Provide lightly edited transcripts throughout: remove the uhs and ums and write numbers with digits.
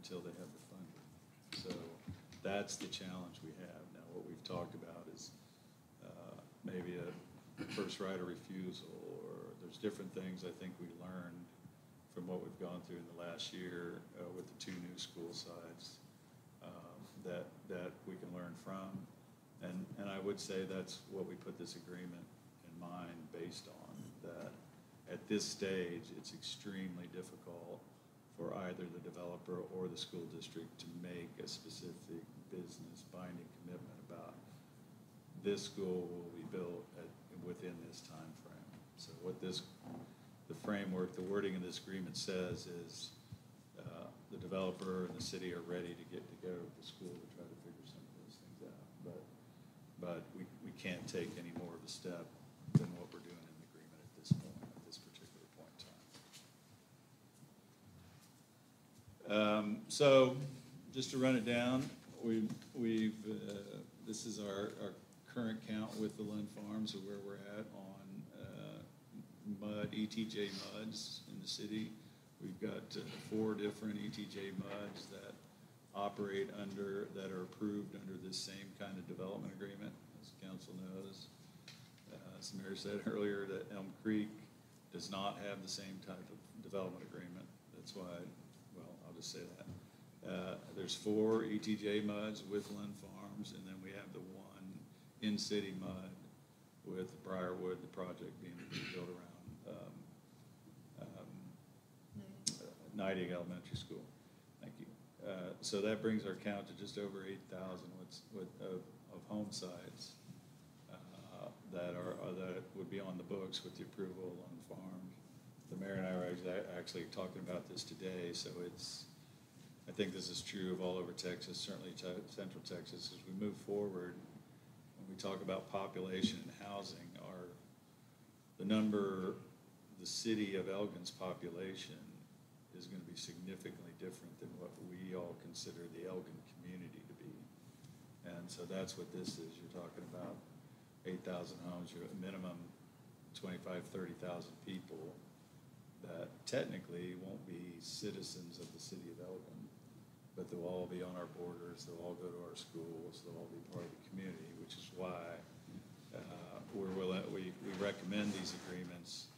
until they have the funding. So that's the challenge we have. Now, what we've talked about is maybe a first right of refusal, or there's different things I think we learned from what we've gone through in the last year with the 2 new school sites that we can learn from. And I would say that's what we put this agreement in mind based on, that at this stage, it's extremely difficult for either the developer or the school district to make a specific business binding commitment about this school will be built within this time frame. So what the framework, the wording of this agreement says is the developer and the city are ready to get together with the school to try to figure some of those things out. But we can't take any more of a step than what we're doing in the agreement at this point, at this particular point in time. So just to run it down, this is our current count with the Lund Farms of where we're at on ETJ muds in the city. We've got 4 different ETJ muds that operate that are approved under this same kind of development agreement, as council knows. As the mayor said earlier, that Elm Creek does not have the same type of development agreement. That's why, well, I'll just say that. There's 4 ETJ muds with Lund Farms, and then we have the 1 in-city mud with Briarwood, the project being built around Niding Elementary School. Thank you. So that brings our count to just over 8,000 of home sites that would be on the books with the approval on farms. The mayor and I were actually talking about this today, so I think this is true of all over Texas, certainly Central Texas. As we move forward, when we talk about population and housing, the city of Elgin's population is going to be significantly different than what we all consider the Elgin community to be. And so that's what this is. You're talking about 8,000 homes, you're a minimum 25,000, 30,000 people that technically won't be citizens of the city of Elgin, but they'll all be on our borders, they'll all go to our schools, they'll all be part of the community, which is why we recommend these agreements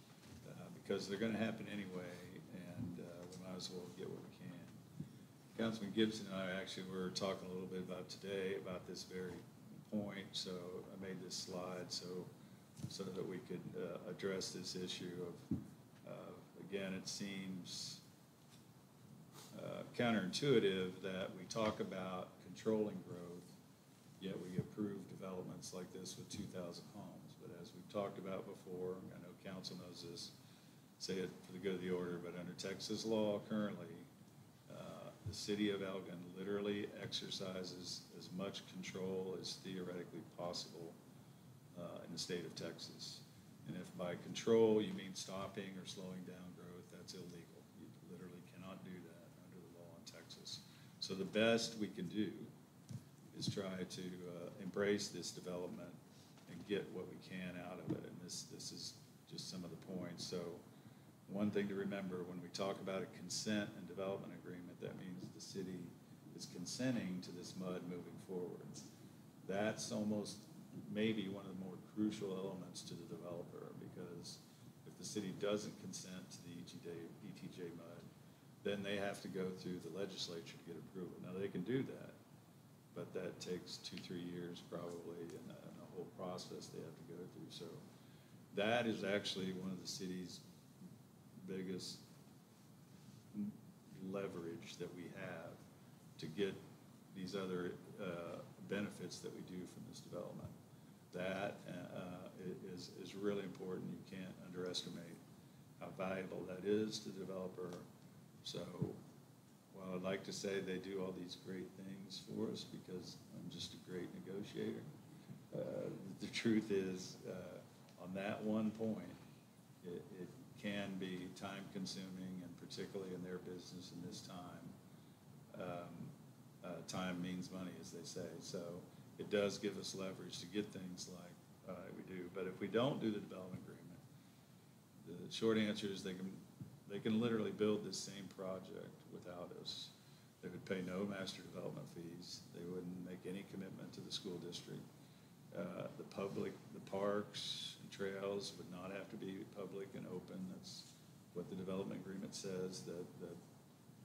because they're going to happen anyway, and we might as well get what we can. Councilman Gibson and I actually were talking a little bit about today about this very point, so I made this slide so that we could address this issue of again, it seems counterintuitive that we talk about controlling growth, yet we approve developments like this with 2,000 homes. But as we've talked about before, I know council knows this, say it for the good of the order, but under Texas law currently, the city of Elgin literally exercises as much control as theoretically possible in the state of Texas. And if by control you mean stopping or slowing down growth, that's illegal. You literally cannot do that under the law in Texas. So the best we can do is try to embrace this development and get what we can out of it. And this is just some of the points. So one thing to remember when we talk about a consent and development agreement, that means the city is consenting to this mud moving forward. That's almost maybe one of the more crucial elements to the developer, because if the city doesn't consent to the ETJ mud, then they have to go through the legislature to get approval. Now they can do that, but that takes 2-3 years probably, and a whole process they have to go through. So that is actually one of the city's biggest leverage that we have to get these other benefits that we do from this development. That is really important. You can't underestimate how valuable that is to the developer. So while I'd like to say they do all these great things for us because I'm just a great negotiator, the truth is on that one point, it can be time consuming, and particularly in their business in this time, time means money, as they say. So it does give us leverage to get things like we do. But if we don't do the development agreement, the short answer is they can literally build this same project without us. They would pay no master development fees. They wouldn't make any commitment to the school district. The parks and trails would not have to be public and open. That's what the development agreement says, that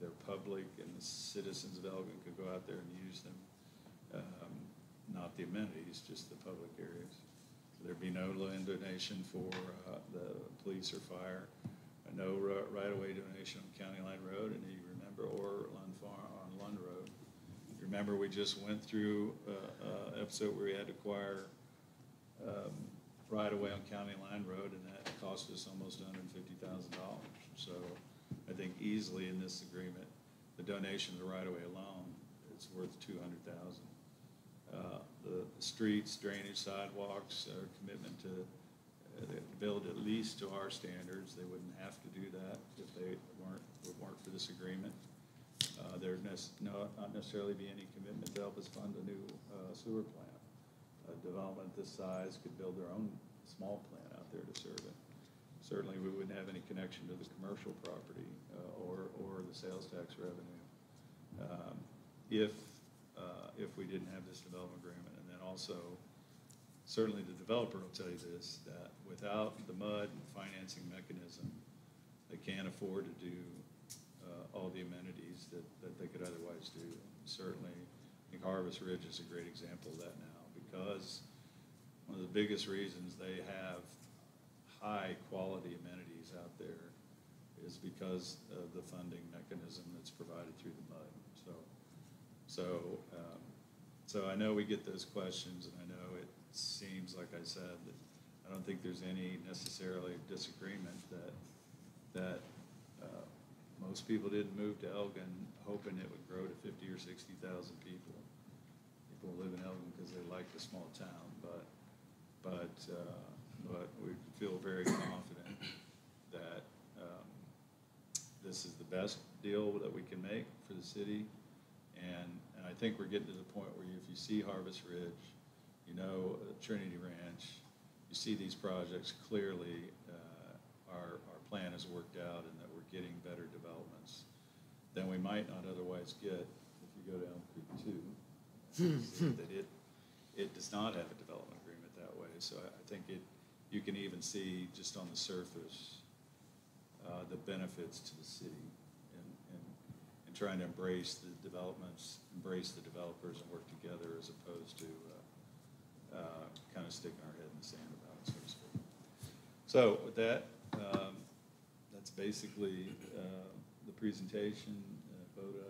they're public and the citizens of Elgin could go out there and use them. Not the amenities, just the public areas. So there'd be no land donation for the police or fire, no right-of-way donation on County Line Road, and you remember, or Lund Farm on Lund Road. You remember we just went through an episode where we had to acquire right-of-way on County Line Road, and that cost us almost $150,000. So I think easily in this agreement, the donation of the right-of-way alone is worth $200,000. The streets, drainage, sidewalks, commitment to build at least to our standards. They wouldn't have to do that if they weren't for this agreement. There'd not necessarily be any commitment to help us fund a new sewer plant. A development this size could build their own small plant out there to serve it. Certainly, we wouldn't have any connection to the commercial property or the sales tax revenue if we didn't have this development agreement. And then also, certainly the developer will tell you this, that without the MUD and financing mechanism, they can't afford to do all the amenities that they could otherwise do. Certainly, I think Harvest Ridge is a great example of that now, because one of the biggest reasons they have high quality amenities out there is because of the funding mechanism that's provided through the MUD. So I know we get those questions, and I know it seems, like I said, that I don't think there's any necessarily disagreement that most people didn't move to Elgin hoping it would grow to 50 or 60,000 people. People live in Elgin because they like the small town, but we feel very confident that this is the best deal that we can make for the city, and I think we're getting to the point where if you see Harvest Ridge, you know Trinity Ranch, you see these projects clearly. Our plan is worked out, and that we're getting better developments than we might not otherwise get if you go down Creek 2. That it does not have a development agreement that way. So I think you can even see just on the surface the benefits to the city and trying to embrace the developments, embrace the developers, and work together as opposed to kind of sticking our head in the sand about it, so to speak. So with that, that's basically the presentation. Boda,